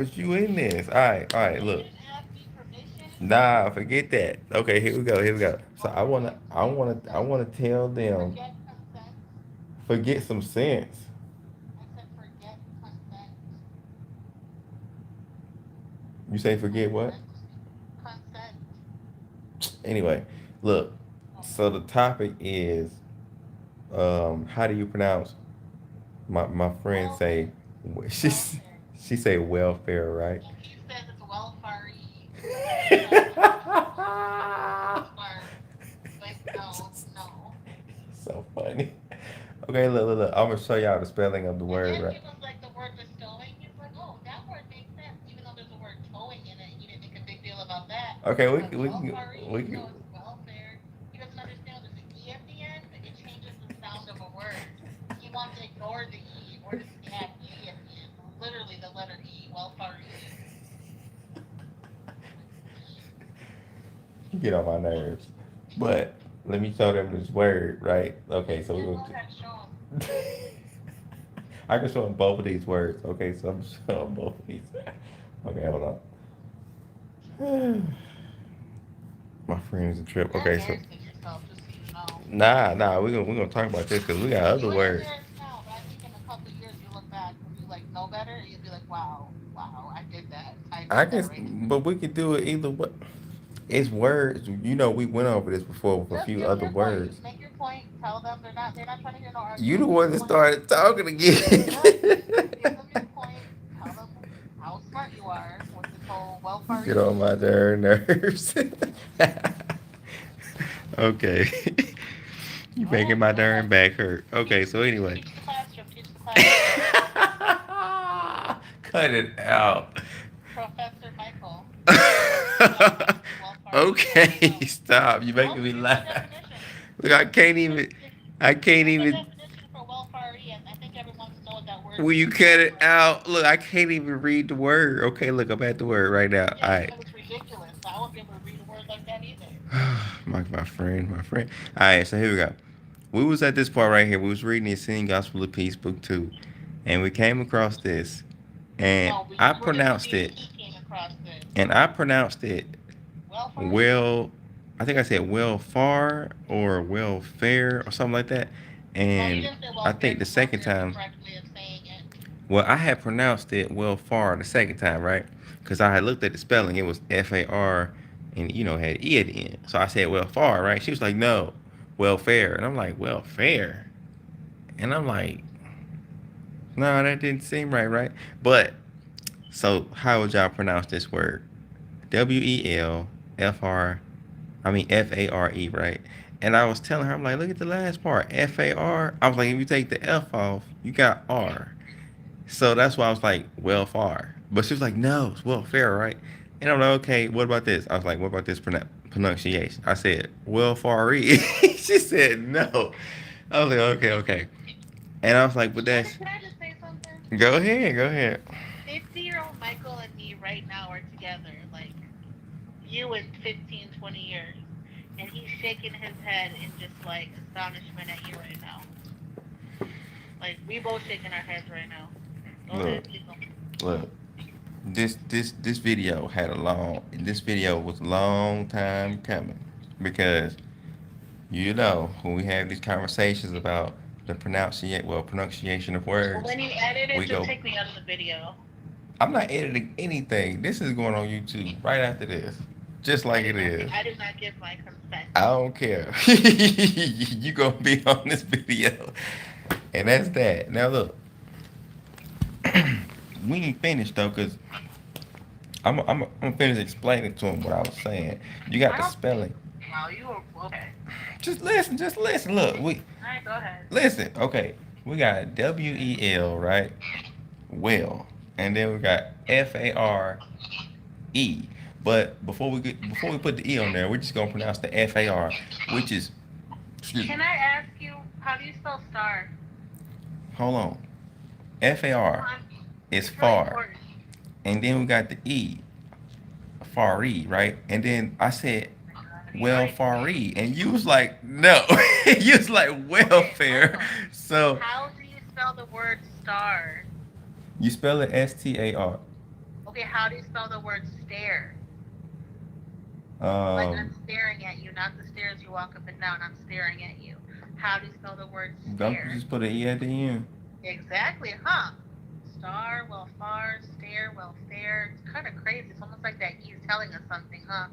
But you in this. All right, You look. didn't ask me permission. Nah, forget that. Okay, here we go. Here we go. So What permission? I wanna tell them Forget consent. forget some sense. I said forget consent. You say forget what? Consent. Consent. Anyway, look. Okay. So the topic is how do you pronounce my friend say Welfare. Welfare. she say welfare, right? And he says it's welfare. Like smart. Like no, no. So funny. Okay, look. I'm gonna show y'all the spelling of the And word, then right? he was like the word bestowing. He was like, oh, that word makes sense, even though there's a word towing in it. He didn't make a big deal about that. Okay, But welfare, we can no, it's welfare. He doesn't understand there's an e at the end. It changes the sound of a word. He wants to ignore the e or just add e at the end. Literally the letter e. Welfare. get on my nerves. But let me show them this word, right? Okay, so Yeah, we're go gonna. ahead, show him. I can show them both of these words. Okay, so I'm showing both of these. Okay, hold on. My friend is a trip. You're Okay, so embarrassing yourself, just so you know. nah, we're gonna talk about this because we got other You are words. embarrassed now, but I think in a couple of years you'll look back when you like know better. You'll be like, wow, wow, I did that. I I did that guess, right. but we could do it either way. It's words. You know, we went over this before with a Just few give other your point. words. Just make your point. Tell them they're not trying to hear no You the argument. Make one your that point. started talking again. Just give them your point. Tell them how smart you are with this whole welfare. Get on my darn nerves. Okay. You Go making ahead. my Go ahead. darn back hurt. Okay, Teach, so anyway. teach the classroom. Teach the classroom. Cut it out. Professor Michael, break it down. What does welfare? Let me Okay, know. stop. You I'll making me give you the laugh. definition. Look, I can't Give the even. definition for welfare, and I think everyone wants to know what that word Will you means. cut it Welfare. out? Look, I can't even read the word. Okay, look, I'm at the word right now. All Yeah, right. because it's ridiculous. I won't be able to read a word like that either. My friend. All right, so here we go. We was at this part right here. We was reading the Singing Gospel of Peace, book 2, and we came across this, and No, we were just reading. He came across this. I pronounced it Welfare? well. I think I said well far or well fair or something like that, No, you and didn't say I welfare think the because second welfare is the time, correct way of saying it. well, I had pronounced it well far the second time, right? Because I had looked at the spelling, it was FAR, and had E at the end. So I said well far, right? She was like, no, welfare, and I'm like welfare, and I'm like, no, that didn't seem right, right? But so how would y'all pronounce this word? WELFR. I mean FARE, right? And I was telling her, I'm like, look at the last part, FAR. I was like, if you take the F off, you got R. So that's why I was like, well far. But she was like, no, it's welfare, right? And I'm like, okay, what about this? I was like, what about this pronunciation? I said, well far. She said, no. I was like, okay. And I was like, but Shannon, that's, can I just say something? go ahead, go ahead. 50-year-old Michael and me right now are together. Like, you in 15, 20 years. And he's shaking his head in just like astonishment at you right now. Like, we both shaking our heads right now. Go Look, ahead, keep going. look. This video this video was a long time coming because when we have these conversations about the pronunciation of Well, words, when you edit it, we just go. take me out of the video. I'm not editing anything. This is going on YouTube right after this, just like it is. I did not give my consent. I don't care. You gonna be on this video, and that's that. Now look, we ain't finished though, cause I'm gonna finish explaining to him what I was saying. You got I the don't think. spelling. Wow, you were okay. Just listen, just listen. Look, we All right, go ahead. listen. Okay, we got WEL, right? Well, and then we got FARE. But before we put the E on there, we're just gonna pronounce the FAR, which is, excuse me. Can I ask you how do you spell star? Hold on. FAR Um, is it's really far, important. and then we got the E, far E, right? And then I said Oh my God, are you well right? far E, and you was like no, you was like Okay, welfare. Michael. So How do you spell the word star? you spell it STAR. Okay, how do you spell the word stare? Like I'm Um, staring at you, not the stairs you walk up and down. I'm staring at you. How do you spell the word don't you stare? just put an E at the end? Exactly, huh? Star, well, far, stare, well, fair. It's kind of crazy. It's almost like that he's telling us something, huh?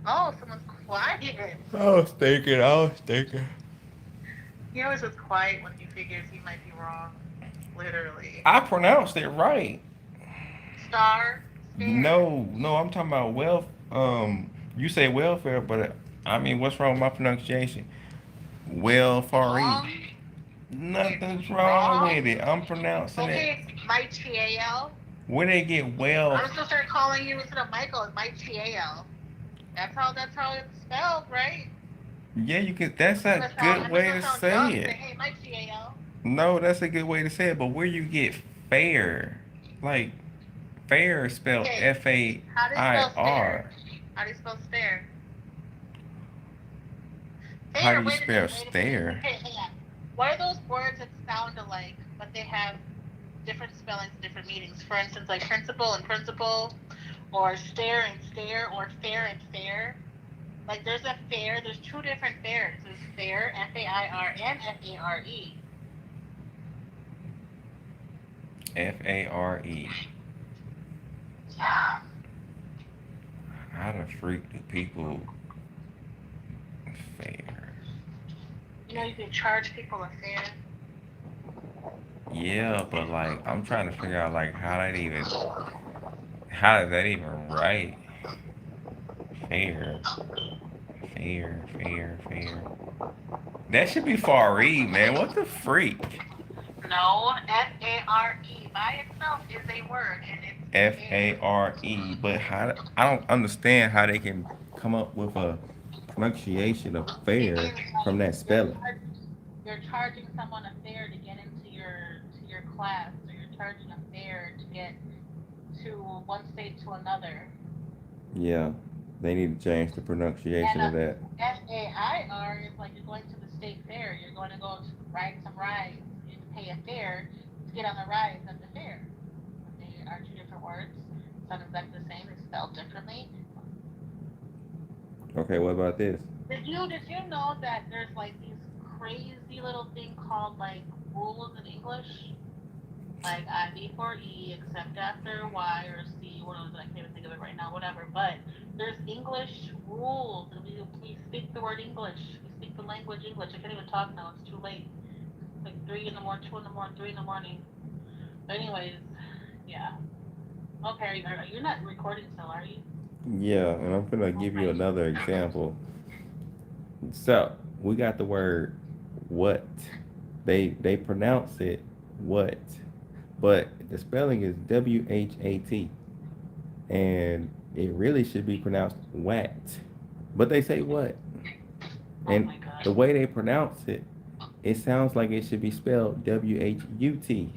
Oh, someone's quiet. I was thinking. He always was quiet when he figures he might be wrong. Literally. I pronounced it right. Star, stare. No, I'm talking about you say welfare, but I mean, what's wrong with my pronunciation? Welfare. Wrong? Nothing's wrong Wrong? with it. I'm pronouncing it. Okay, Mike Chial. Where they get well? I'm just gonna start calling you instead of Michael. It's Mike Chial. That's how it's spelled, right? Yeah, you could. That's a good I'm just way gonna to sound say dumb and say, it. hey, Mike Chial. No, that's a good way to say it. But where you get fair, like fair is spelled Okay, how do you spell stare? FAIR. How do you spell stare? How do Fair. you Wait a spell minute. Wait a minute. stare? Okay, hang on. What are those words that sound alike, but they have different spellings, different meanings? For instance, like principal and principal, or stare and stare, or fair and fair. Like there's a fair. There's two different fairs. There's fair, FAIR, and FARE. FARE. Yeah. How the freak do people fair? You know, you can charge people a fare. Yeah, but like I'm trying to figure out like how does that even write? Fair, fair. That should be Fari, man. What the freak? No, FARE by itself is a word, and it's fair. FARE. But how? I don't understand how they can come up with a pronunciation of It fair means from like that spelling. you're charging someone a fare to get into your class, or you're charging a fare to get to one state to another. Yeah, they need to change the pronunciation And of that. FAIR is like you're going to the state fair. You're going to go to ride some rides. You pay a fare to get on the rides at the fair. They are two different words. Sound exactly the same. It's spelled differently. Okay, what about this? Did you know that there's like these crazy little thing called like rules in English? Like I before E, except after Y or C, what was it? I can't even think of it right now, whatever. But there's English rules, and we speak the word English. We speak the language English. I can't even talk now. It's too late. It's like 3 in the morning, 2 in the morning, 3 in the morning. But anyways, yeah. Okay, you're not recording still, are you? Yeah, and I'm gonna give you Okay. another example. So we got the word what. They pronounce it what, but the spelling is WHAT, and it really should be pronounced wat. But they say what, Oh and my the gosh. way they pronounce it, it sounds like it should be spelled WHUT,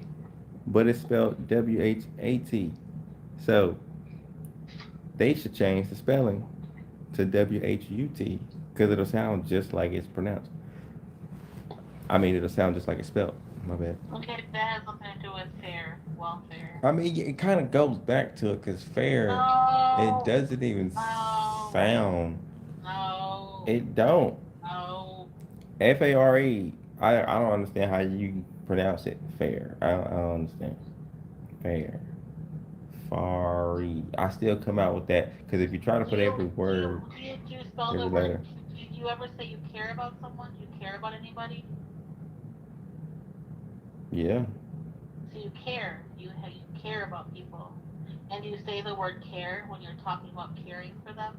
but it's spelled WHAT. So they should change the spelling to WHUT because it'll sound just like it's pronounced. I mean, it'll sound just like it's spelled. My bad. Okay, that has something to do with fair, welfare. I mean, it kind of goes back to it because fair, it No, doesn't even no, sound. no, It don't. no. FARE. I don't understand how you pronounce it. Fair. I don't understand. Fair. Fari. I still come out with that because if you try to Do put you every do you word, do you spell the every word? letter. Do you ever say you care about someone? Do you care about anybody? Yeah. So you care. You care about people, and you say the word care when you're talking about caring for them,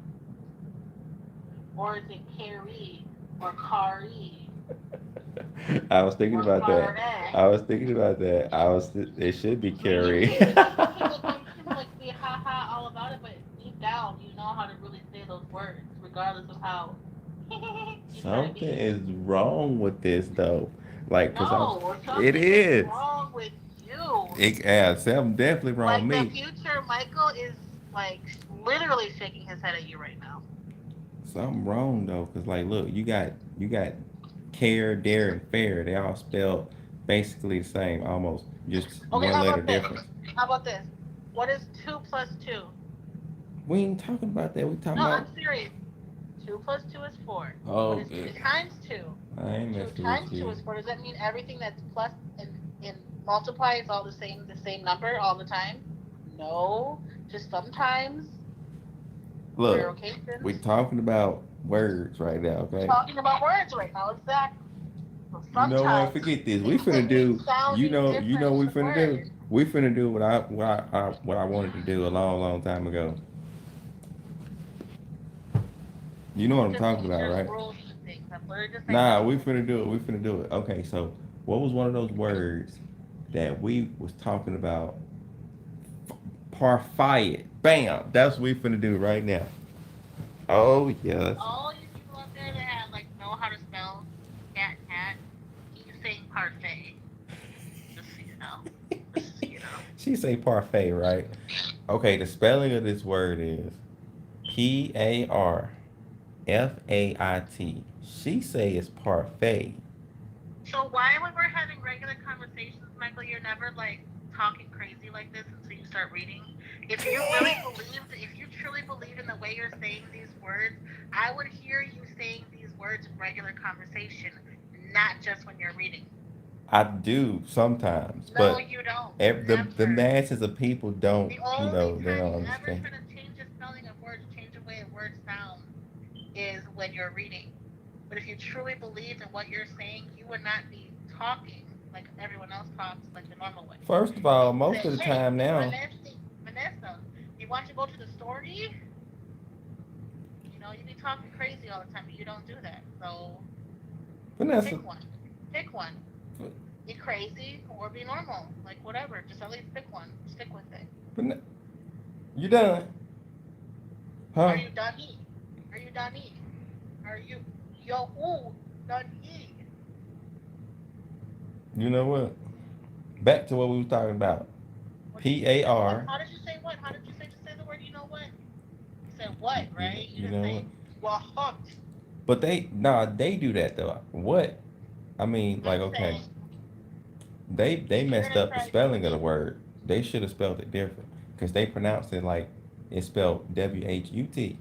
or is it carry or carry I was thinking or about that. carre? I was thinking about that. I was. It should be I mean, Carrie. you can like be ha ha all about it, but deep down, you know how to really say those words, regardless of how you try to Something be. is wrong with this though. Like, cause I'm. No, It something is is. wrong with you. Yeah, something definitely wrong Like with the me. future Michael is like literally shaking his head at you right now. Something wrong though, cause like, look, you got care, dare, and fair. They all spelled Basically the same, almost. Just Okay, one how letter about this? difference. How about this? What is 2 plus 2? We ain't talking about that. We talking No, I'm about. serious. 2 plus 2 is 4. What Oh, is 2 good. times 2? I ain't 2 messing times with 2 you. is 4. Does that mean everything that's plus and multiply is all the same number all the time? No. Just sometimes, rare Look, we occasions. talking about words right now, We're okay? talking about words right now, exactly. So You know what? sometimes Forget this. We things finna can mean do. sounding You different know what in we the finna do. word. We finna do what I wanted to do a long, long time ago. You know what It's I'm just talking about, teachers' right? rules and things. I'm literally just saying Nah, that's we rules. finna do it. We finna do it. Okay, so what was one of those words that we was talking about? Parfait. Bam. That's what we finna do right now. Oh yes. All you people out there that have like know how to spell cat hat, keep saying parfait. Just so you know. Just so you know. She say parfait, right? Okay, the spelling of this word is Parfait. She say it's parfait. So why when we're having regular conversations, Michael, you're never like talking crazy like this until you start reading? If you truly believe in the way you're saying these words, I would hear you saying these words in regular conversation, not just when you're reading. I do sometimes, No, but you don't. the Never. masses of people don't, The only they time don't you ever understand. try to change the spelling of words, change the way a word sounds, is when you're reading. But if you truly believe in what you're saying, you would not be talking like everyone else talks, like the normal way. First of If all, you most say, of the "Hey, time now, Vanessa, you want to go to the store?" You be talking crazy all the time, but you don't do that. So Vanessa, pick one. Pick one. Be crazy or be normal. Like whatever. Just at least pick one. Stick with it. you done, Are huh? you done? Are you done? Are you yo ooh done? You know what? Back to what we was talking about. What did P you A say? What? R. How did you say what? How did you say to say the word? You know what? You said what, right? You You didn't know what? say what. But they do that though. What? I mean, like I'm okay, saying they if you're messed gonna up the try, spelling of the word. They should have spelled it different because they pronounce it like it's spelled WHUT. They you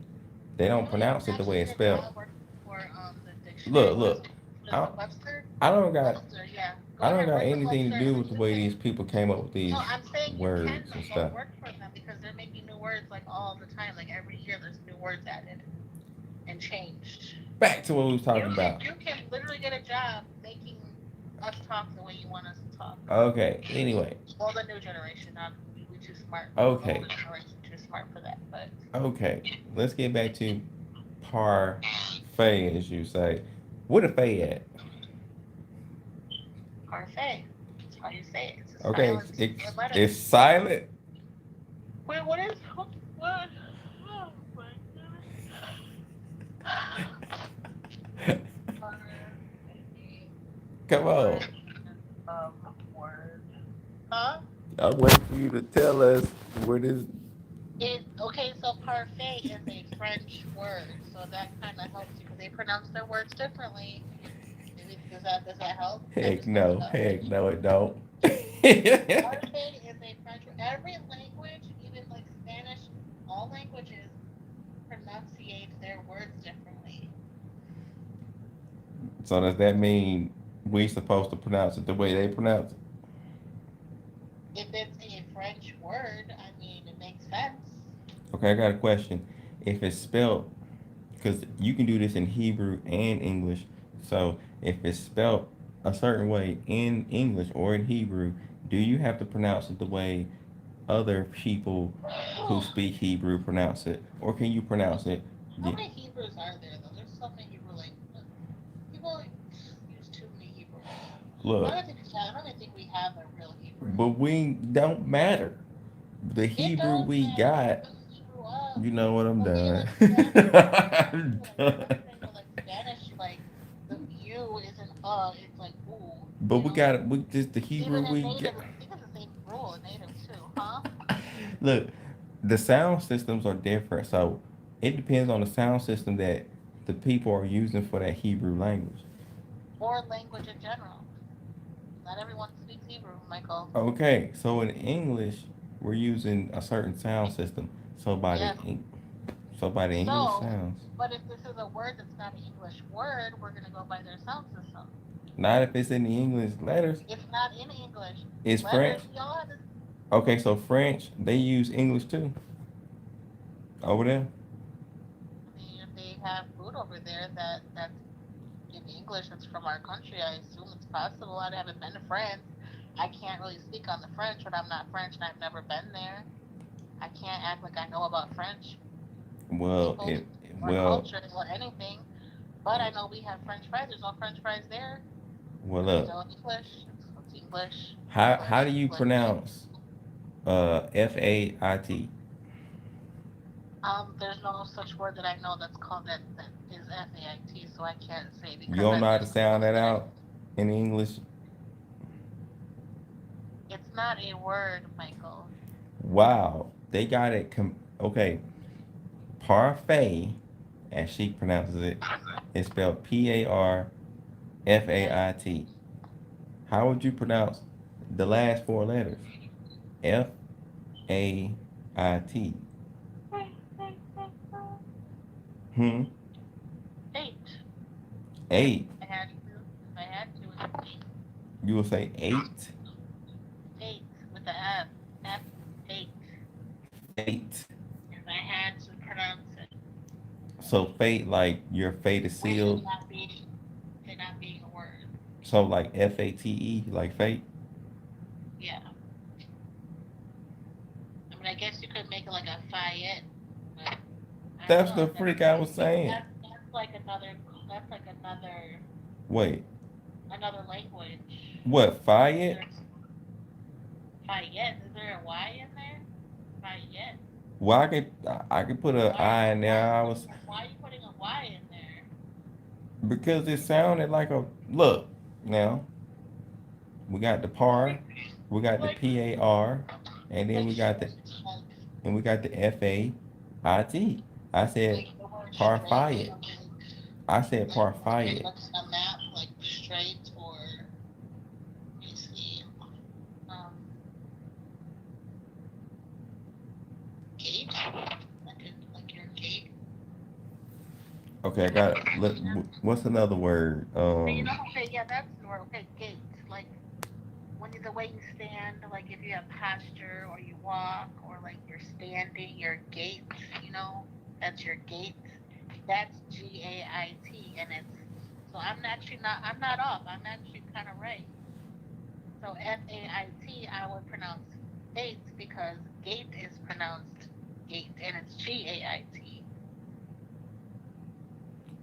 don't know, you pronounce can it the way actually it's get a spelled. job working for the dictionary. Look, What is look. it? What is I it? Webster? I don't got Webster. Yeah. Go I don't ahead, got work with anything to Webster, do and then with you the can way these say. people came up with No, these I'm saying you can words and go stuff. work for them because they're making new words like all the time. Like every year, there's new words added and changed. Back to what we was You talking can about. you can literally get a job making us talk the way you want us to talk. Okay. Anyway. Well, the new generation, not we too smart. The Okay. older generation too smart for that. But Okay. Let's get back to parfait, as you say. What a fay at? parfait. That's how you say it. It's a Okay. silent letter. It's silent. Wait, what is what? Oh my god. Parfait. Come on. Origin of word. Huh? I'm waiting for you to tell us what is. Okay, so parfait is a French word, so that kind of helps you because they pronounce their words differently. Maybe does that help? I Heck just looked it no. up. Heck no, it don't. Parfait is a French word. Every language, even like Spanish, all languages pronunciate their words differently. So does that mean we supposed to pronounce it the way they pronounce it? If it's a French word, I mean, it makes sense. Okay, I got a question. If it's spelled, because you can do this in Hebrew and English. So if it's spelled a certain way in English or in Hebrew, do you have to pronounce it the way other people who speak Hebrew pronounce it, or can you pronounce it? How many Hebrews are there though? There's so many Hebrew languages. People use too many Hebrews. Look, I don't even think we have a real Hebrew. but we don't matter. The It Hebrew does we matter got, because you grew up. you know what? I'm Okay, done. like Spanish. I'm I'm done. saying, but like Spanish, like the U isn't it's like ooh, But we got it. We just the Hebrew Even in we native, get. I think it's the same rule in native too, huh? Look, the sound systems are different, so it depends on the sound system that the people are using for that Hebrew language. Or language in general. Not everyone speaks Hebrew, Michael. Okay, so in English, we're using a certain sound system. So by the Yes. so by the English So, sounds, but if this is a word that's not an English word, we're gonna go by their sound system. not if it's in the English letters. It's not in English. It's Letters, French. y'all have to. Okay, so French, they use English too over there. I mean, if they have food over there that's in English, that's from our country, I assume it's possible. I haven't been to France. I can't really speak on the French, but I'm not French and I've never been there. I can't act like I know about French Well, people it or well culture or anything. But I know we have French fries. There's no French fries there. well It's look. still English. It's English, How English, do you English. pronounce FAIT? There's no such word that I know that's called that is FAIT, so I can't say You because don't I've know how been to to sound schools that there. out in English? It's not a word, Michael. Wow, they got it. Okay, parfait, as she pronounces it, is spelled Yes. PARFAIT. How would you pronounce the last four letters? FAIT. Hmm. Eight. Eight. I had to. If I had to, it's eight. You will say eight. Eight with the F. F eight. Fate. If I had to pronounce it, So fate, like your fate is with sealed. it not being a word. So like FATE, like fate. Yeah. I mean, I guess you could make it like a Fayette, but I don't That's know. the I've never freak I was tried. saying. That's like another. That's like Wait, another language. what? Fayette? There's Fayette. Is there a Y in there? Fayette. Well, I could put a I in there. I was Why are you putting a Y in there? because it sounded like a look. Now we got the par, we got the Like PAR, and then like we got the like and we got the FAIT. I said the word straight or Parfait. something. I said Like Parfait. looks on a map, like straight or let me see. Um, gate. Like your gate. Okay, I got it. What's another word? And you know, okay, yeah, that's the word. Okay, gait. Like when you, the way you stand, like if you have posture or you walk or like you're standing, your gait. You know, that's your gait. That's GAIT, and it's so I'm actually not. I'm not off. I'm actually kind of right. So FAIT, I would pronounce gait because gate is pronounced gate, and it's GAIT.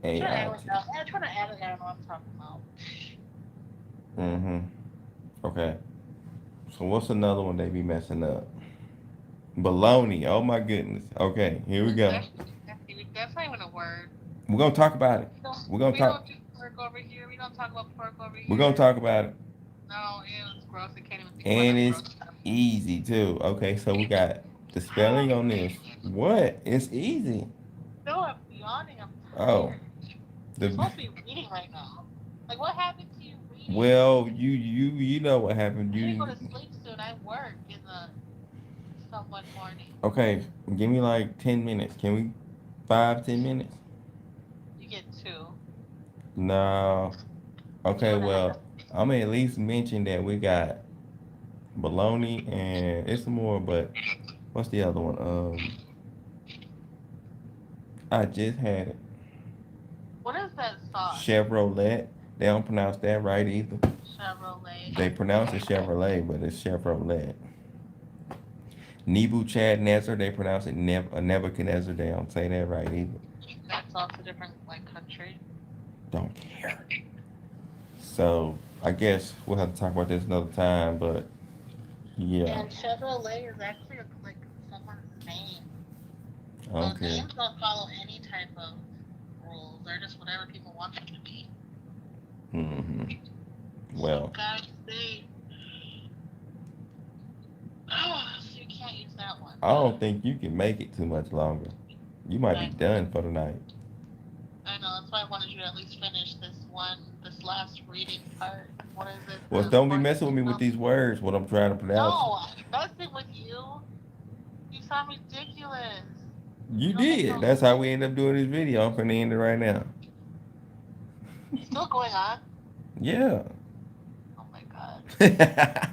Trying to act like AIT. I'm trying to act like I don't know what I'm talking about. Mm-hmm. Okay. So what's another one they be messing up? Baloney. Oh my goodness. Okay, here we go. That's not even a word. We're gonna talk about it. We don't, We're gonna we talk. don't do pork over here. We don't talk about pork over We're gonna here. talk about it. No, ew, it's gross. I can't even think about And that it's gross stuff. easy too. Okay, so we got the spelling on this. What? It's easy. No, I'm yawning. I'm Oh, tired. You're the supposed to be reading right now. Like, what happened to you reading? well, you know what happened. I need to go You to sleep soon. I work in the someone morning. okay? Give me like 10 minutes. Can we? 5, 10 minutes? You get two. No. Okay, Two and a half. well, I'm gonna at least mention that we got bologna and it's more, but what's the other one? I just had it. What is that sauce? Chevrolet. They don't pronounce that right either. Chevrolet. They pronounce it Chevrolet, but it's Chevrolet. Nebuchadnezzar, they pronounce it Nebuchadnezzar. They don't say that right either. That's also different, like country. Don't care. So I guess we'll have to talk about this another time, but yeah. And Chevrolet is actually like someone's name. So Okay. names don't follow any type of rules. They're just whatever people want them to be. Hmm. Some Well, guys say, oh, so you can't use that one. I don't think you can make it too much longer. You might be Exactly. done for the night. I know, that's why I wanted you to at least finish this last reading part. What is it? Well, The don't be sports messing with me with these words. What I'm trying to pronounce. No, I'm messing with you. You sound ridiculous. You You don't make did. no That's how sense. we end up doing this video. I'm finna end it right now. Still going on? Yeah. Oh my god.